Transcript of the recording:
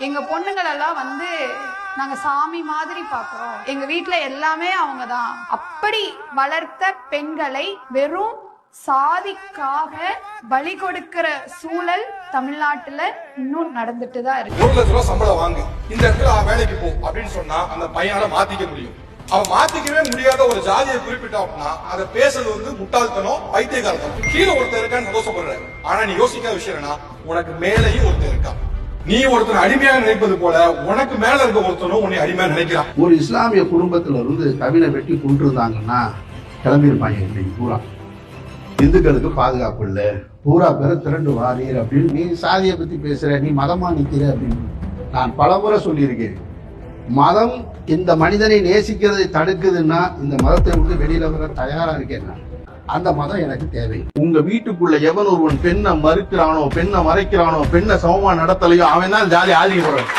எங்க பொண்ணுங்கள் எல்லாம் நாங்க சாமி மாதிரி பாக்குறோம், எங்க வீட்டுல எல்லாமே அவங்கதான். அப்படி வளர்த்த பெண்களை வெறும் சாதிக்காக பலி கொடுக்கிற சூழல் தமிழ்நாட்டுல இன்னும் நடந்துட்டு தான் இருக்கு. 1 லட்ச ரூபாய் சம்பளம் வாங்கு, இந்த இடத்துல வேலைக்கு போ அப்படின்னு சொன்னா அந்த பையனால மாத்திக்க முடியும். அவன் மாத்திக்கவே முடியாத ஒரு ஜாதியை குறிப்பிட்டா அப்படின்னா அதை பேசுறது முட்டாள்தனம், பைத்தியக்காரத்தனம். கீழே ஒருத்தர் இருக்கான்னு சந்தோஷப்படுற, ஆனா நீ யோசிக்காத விஷயம் என்ன, உனக்கு மேலேயும் ஒருத்தர் இருக்கான். நீ ஒருத்தர் அடிமையாக நினைப்பது போல உனக்கு மேல இருக்க ஒருத்தனும் உன்னை அடிமையா நினைக்கிறான். ஒரு இஸ்லாமிய குடும்பத்துல இருந்து கவினை வெட்டி கொண்டிருந்தாங்கன்னா கிளம்பியிருப்பாங்க. இன்னைக்கு பூரா இந்துக்களுக்கு பாதுகாப்பு இல்லை, பூரா பேர திரண்டு வாரீர் அப்படின்னு நீ சாதியை பத்தி பேசுற, நீ மதமா நிக்கிற அப்படின்னு நான் பலமுறை சொல்லியிருக்கேன். மதம் இந்த மனிதனை நேசிக்கிறதை தடுக்குதுன்னா இந்த மதத்தை விட்டு வெளியில வர தயாரா இருக்கேன். அந்த மதம் எனக்கு தேவை. உங்க வீட்டுக்குள்ள எவன் ஒருவன் பெண்ணை மறுக்கிறானோ, பெண்ணை மறைக்கிறானோ, பெண்ணை சமமா நடத்தலையோ அவன் தான் ஜாதி ஆதிக்க போறான்.